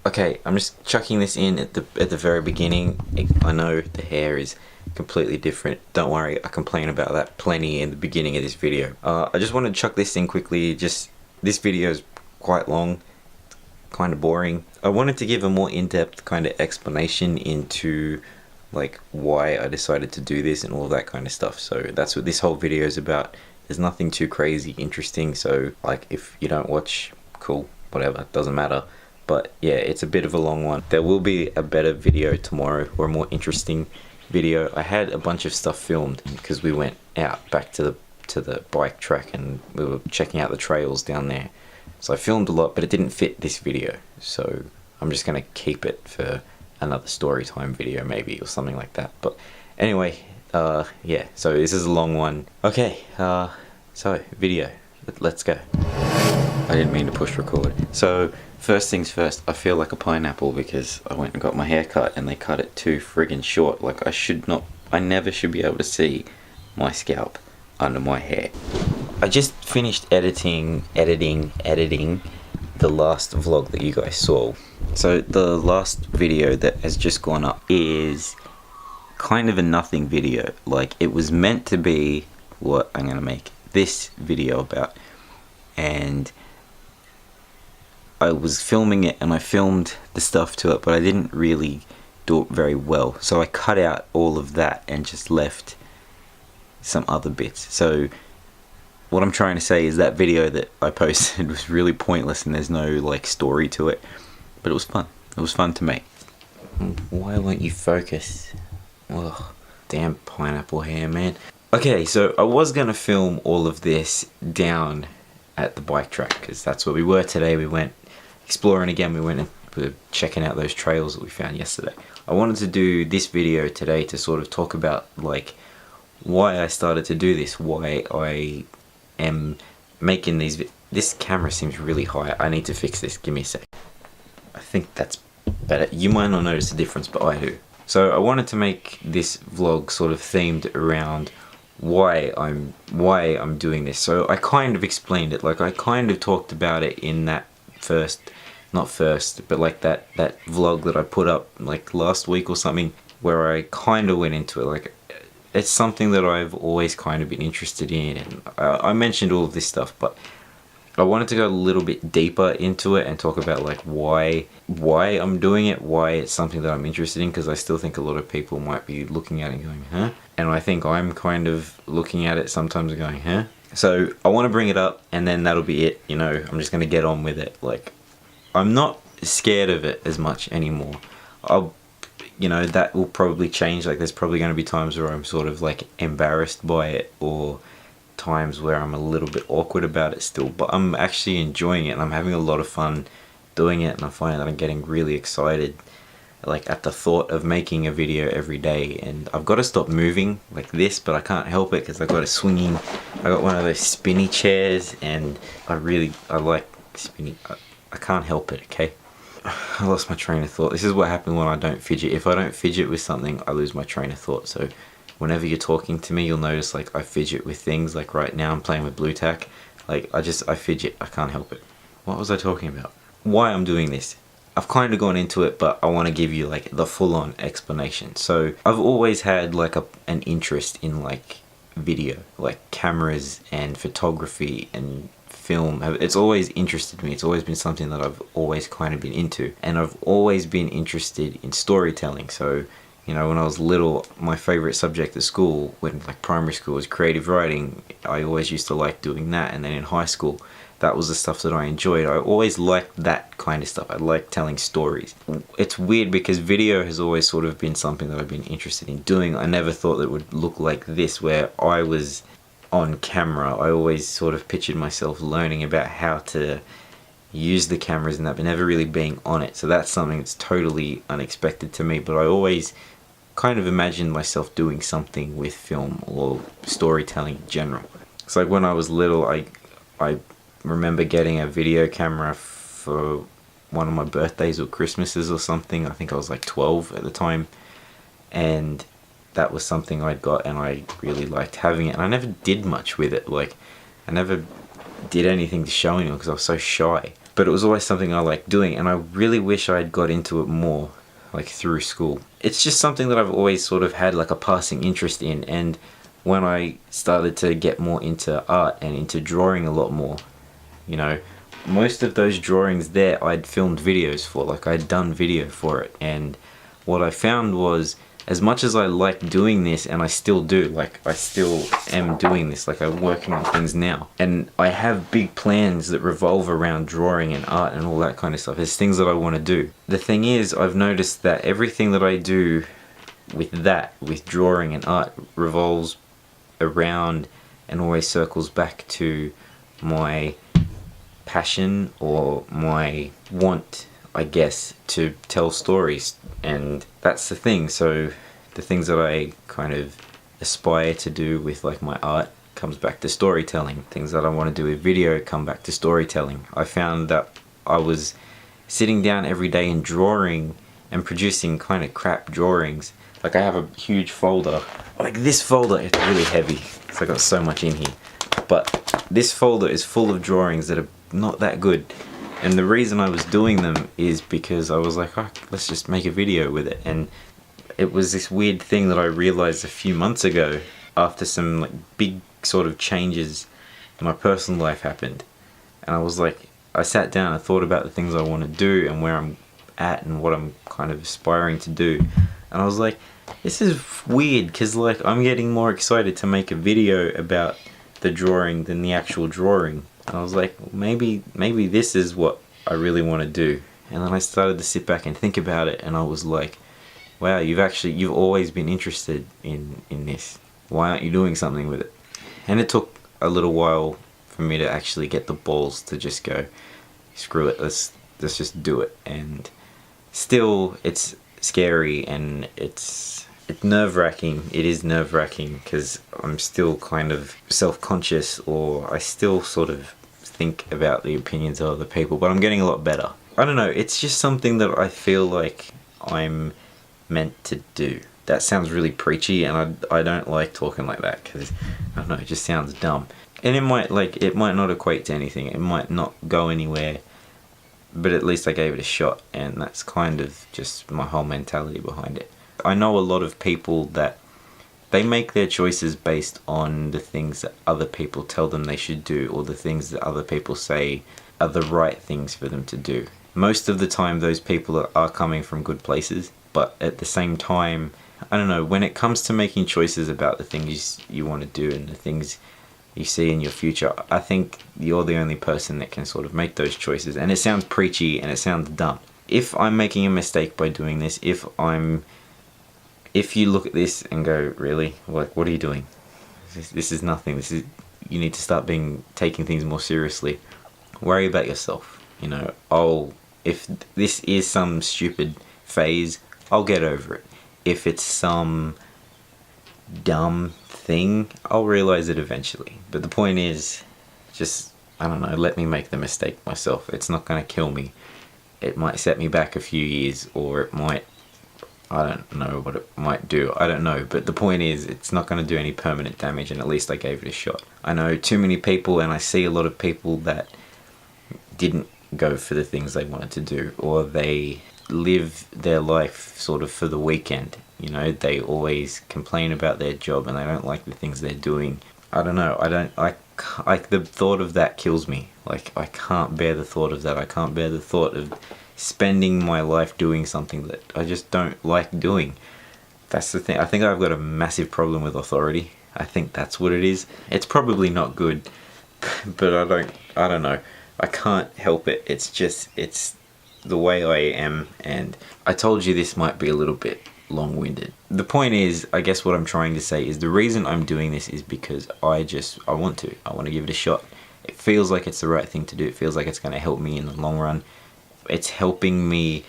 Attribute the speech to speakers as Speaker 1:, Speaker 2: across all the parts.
Speaker 1: Okay, I'm just chucking this in at the very beginning. I know the hair is completely different. Don't worry, I complain about that plenty in the beginning of this video. I just want to chuck this in quickly. Just this video is quite long, kind of boring. I wanted to give a more in-depth kind of explanation into like why I decided to do this and all that kind of stuff. So that's what this whole video is about. There's nothing too crazy interesting, so like if you don't watch, cool, whatever, doesn't matter. But yeah, it's a bit of a long one. There will be a better video tomorrow, or a more interesting video. I had a bunch of stuff filmed because we went out back to the bike track and we were checking out the trails down there. So I filmed a lot, but it didn't fit this video. So I'm just gonna keep it for another story time video maybe, or something like that. But anyway, yeah, so this is a long one. Okay, so video, let's go. I didn't mean to push record. So first things first, I feel like a pineapple because I went and got my hair cut and they cut it too friggin' short. Like I never should be able to see my scalp under my hair. I just finished editing the last vlog that you guys saw. So the last video that has just gone up is kind of a nothing video. Like it was meant to be what I'm gonna make this video about, and I was filming it and I filmed the stuff to it, but I didn't really do it very well, so I cut out all of that and just left some other bits. So what I'm trying to say is that video that I posted was really pointless and there's no like story to it, but it was fun. It was fun to make. Why won't you focus? Ugh, damn pineapple hair, man. Okay, so I was gonna film all of this down at the bike track because that's where we were today. We went exploring again. We went and we were checking out those trails that we found yesterday. I wanted to do this video today to sort of talk about like why I started to do this, why I am making these. This camera seems really high. I need to fix this. Give me a sec. I think that's better. You might not notice the difference, but I do. So I wanted to make this vlog sort of themed around why I'm doing this. So I kind of explained it, like I kind of talked about it in that not first, but like that vlog that I put up like last week or something, where I kind of went into it. Like it's something that I've always kind of been interested in, and I mentioned all of this stuff, but I wanted to go a little bit deeper into it and talk about like why I'm doing it, why it's something that I'm interested in, because I still think a lot of people might be looking at it and going, huh? And I think I'm kind of looking at it sometimes and going, huh? So I want to bring it up and then that'll be it, you know. I'm just going to get on with it. Like I'm not scared of it as much anymore. You know, that will probably change. Like there's probably going to be times where I'm sort of like embarrassed by it, or times where I'm a little bit awkward about it still, but I'm actually enjoying it and I'm having a lot of fun doing it, and I'm finding that I'm getting really excited like at the thought of making a video every day. And I've got to stop moving like this, but I can't help it because I've got I got one of those spinny chairs and I like spinning. I can't help it, okay? I lost my train of thought. This is what happens when I don't fidget. If I don't fidget with something, I lose my train of thought. So whenever you're talking to me, you'll notice like I fidget with things. Like right now I'm playing with blue tack. Like I fidget. I can't help it. What was I talking about? Why I'm doing this? I've kind of gone into it, but I want to give you like the full-on explanation. So I've always had like an interest in like video, like cameras and photography and film. It's always interested me. It's always been something that I've always kind of been into, and I've always been interested in storytelling. So you know, when I was little, my favorite subject at school, when like primary school, was creative writing. I always used to like doing that, and then in high school, that was the stuff that I enjoyed. I always liked that kind of stuff. I like telling stories. It's weird because video has always sort of been something that I've been interested in doing. I never thought that it would look like this, where I was on camera. I always sort of pictured myself learning about how to use the cameras and that, but never really being on it. So that's something that's totally unexpected to me, but I always kind of imagined myself doing something with film or storytelling in general. It's like when I was little, I remember getting a video camera for one of my birthdays or Christmases or something. I think I was like 12 at the time, and that was something I'd got and I really liked having it, and I never did much with it. Like I never did anything to show anyone because I was so shy. but it was always something I liked doing, and I really wish I had got into it more, like through school. It's just something that I've always sort of had like a passing interest in, and when I started to get more into art and into drawing a lot more, you know, most of those drawings there I'd filmed videos for, like I'd done video for it, and what I found was, as much as I like doing this, and I still do, like I still am doing this, like I'm working on things now, and I have big plans that revolve around drawing and art and all that kind of stuff. There's things that I want to do. The thing is, I've noticed that everything that I do with that, with drawing and art, revolves around and always circles back to my passion or my want, I guess, to tell stories. And that's the thing. So the things that I kind of aspire to do with like my art comes back to storytelling. Things that I want to do with video come back to storytelling. I found that I was sitting down every day and drawing and producing kind of crap drawings. Like I have a huge folder, like this folder, it's really heavy, so I got so much in here, but this folder is full of drawings that are not that good. And the reason I was doing them is because I was like, oh, let's just make a video with it. And it was this weird thing that I realized a few months ago, after some like big sort of changes in my personal life happened. And I was like, I sat down and thought about the things I want to do and where I'm at and what I'm kind of aspiring to do. And I was like, this is weird, because like I'm getting more excited to make a video about the drawing than the actual drawing. And I was like, maybe this is what I really want to do. And then I started to sit back and think about it, and I was like, wow, you've always been interested in this. Why aren't you doing something with it? And it took a little while for me to actually get the balls to just go, screw it, let's just do it. And still, it's scary, and it's nerve-wracking. It is nerve-wracking because I'm still kind of self-conscious, or I still sort of think about the opinions of other people, but I'm getting a lot better. I don't know, it's just something that I feel like I'm meant to do. That sounds really preachy, and I don't like talking like that, because I don't know, it just sounds dumb. And it might not equate to anything, it might not go anywhere, but at least I gave it a shot, and that's kind of just my whole mentality behind it. I know a lot of people that they make their choices based on the things that other people tell them they should do, or the things that other people say are the right things for them to do. Most of the time those people are coming from good places, but at the same time, I don't know, when it comes to making choices about the things you want to do and the things you see in your future, I think you're the only person that can sort of make those choices. And it sounds preachy and it sounds dumb. If I'm making a mistake by doing this, if you look at this and go, really, like, what are you doing? This is nothing. You need to start taking things more seriously. Worry about yourself. You know, if this is some stupid phase, I'll get over it. If it's some dumb thing, I'll realize it eventually. But the point is, just, I don't know, let me make the mistake myself. It's not going to kill me. It might set me back a few years, or it might, I don't know what it might do. I don't know. But the point is, it's not going to do any permanent damage, and at least I gave it a shot. I know too many people, and I see a lot of people that didn't go for the things they wanted to do, or they live their life sort of for the weekend. You know, they always complain about their job and they don't like the things they're doing. I don't know, the thought of that kills me. Like, I can't bear the thought of that. I can't bear the thought of spending my life doing something that I just don't like doing. That's the thing. I think I've got a massive problem with authority. I think that's what it is. It's probably not good, but I don't know. I can't help it. It's the way I am, and I told you this might be a little bit long-winded. The point is, I guess what I'm trying to say is the reason I'm doing this is because I want to give it a shot. It feels like it's the right thing to do. It feels like it's going to help me in the long run. It's helping me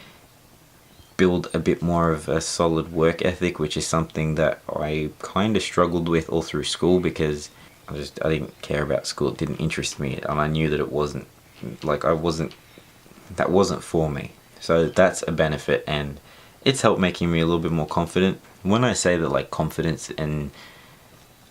Speaker 1: build a bit more of a solid work ethic, which is something that I kind of struggled with all through school, because I didn't care about school. It didn't interest me, and I knew that it wasn't, like, that wasn't for me. So that's a benefit, and it's helped making me a little bit more confident. When I say that, like, confidence and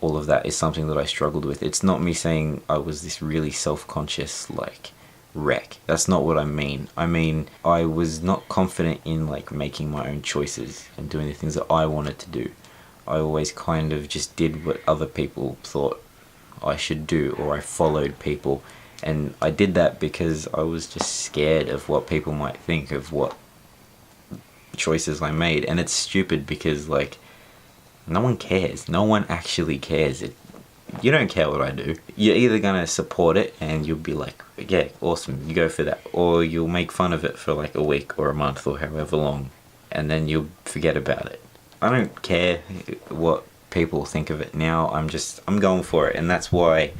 Speaker 1: all of that is something that I struggled with, it's not me saying I was this really self-conscious, like, wreck. That's not what I mean. I mean, I was not confident in like making my own choices and doing the things that I wanted to do. I always kind of just did what other people thought I should do, or I followed people. And I did that because I was just scared of what people might think of what choices I made. And it's stupid because like no one cares. No one actually cares. You don't care what I do. You're either gonna support it and you'll be like, yeah, awesome, you go for that, or you'll make fun of it for like a week or a month or however long, and then you'll forget about it. I don't care what people think of it now. I'm going for it, and that's why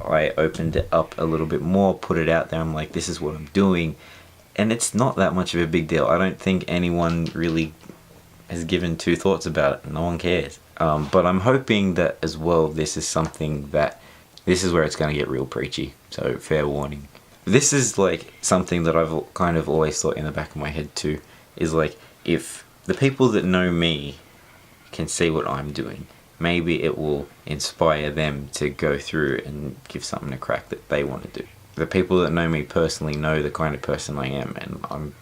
Speaker 1: I opened it up a little bit more, put it out there. I'm like, this is what I'm doing, and it's not that much of a big deal. I don't think anyone really has given two thoughts about it. No one cares. But I'm hoping that as well, this is where it's going to get real preachy, so fair warning. This is like something that I've kind of always thought in the back of my head too, is like, if the people that know me can see what I'm doing, maybe it will inspire them to go through and give something a crack that they want to do. The people that know me personally know the kind of person I am, and I'm,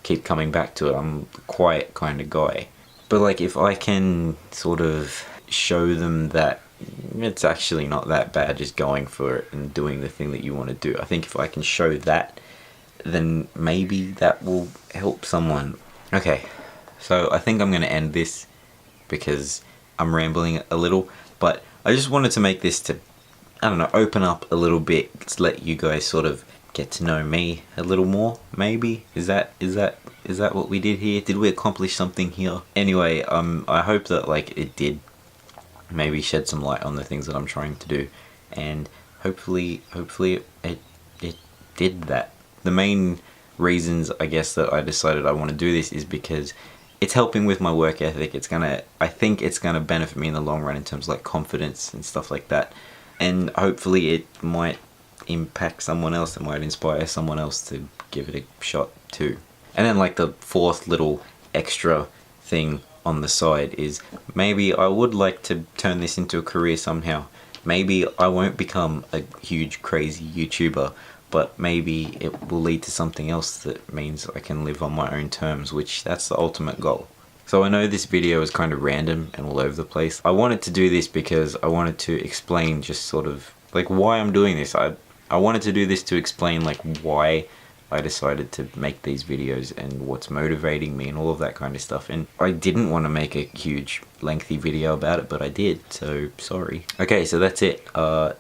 Speaker 1: keep coming back to it. I'm a quiet kind of guy. But like, if I can sort of show them that it's actually not that bad just going for it and doing the thing that you want to do, I think if I can show that, then maybe that will help someone. Okay, so I think I'm going to end this because I'm rambling a little, but I just wanted to make this to, I don't know, open up a little bit, to let you guys sort of get to know me a little more, maybe. Is that what we did here? Did we accomplish something here? Anyway, I hope that like it did maybe shed some light on the things that I'm trying to do, and hopefully it did that. The main reasons I guess that I decided I want to do this is because it's helping with my work ethic. I think it's gonna benefit me in the long run in terms of like confidence and stuff like that, and hopefully it might impact someone else. It might inspire someone else to give it a shot too. And then like the fourth little extra thing on the side is, maybe I would like to turn this into a career somehow. Maybe I won't become a huge crazy YouTuber, but maybe it will lead to something else that means I can live on my own terms, which that's the ultimate goal. So I know this video is kind of random and all over the place. I wanted to do this because I wanted to explain just sort of like why I'm doing this. I wanted to do this to explain like why I decided to make these videos and what's motivating me and all of that kind of stuff. And I didn't want to make a huge lengthy video about it, but I did, so sorry. Okay, so that's it.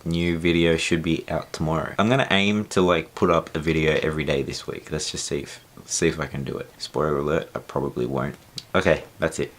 Speaker 1: New video should be out tomorrow. I'm gonna aim to like put up a video every day this week. Let's just see if I can do it. Spoiler alert, I probably won't. Okay, that's it.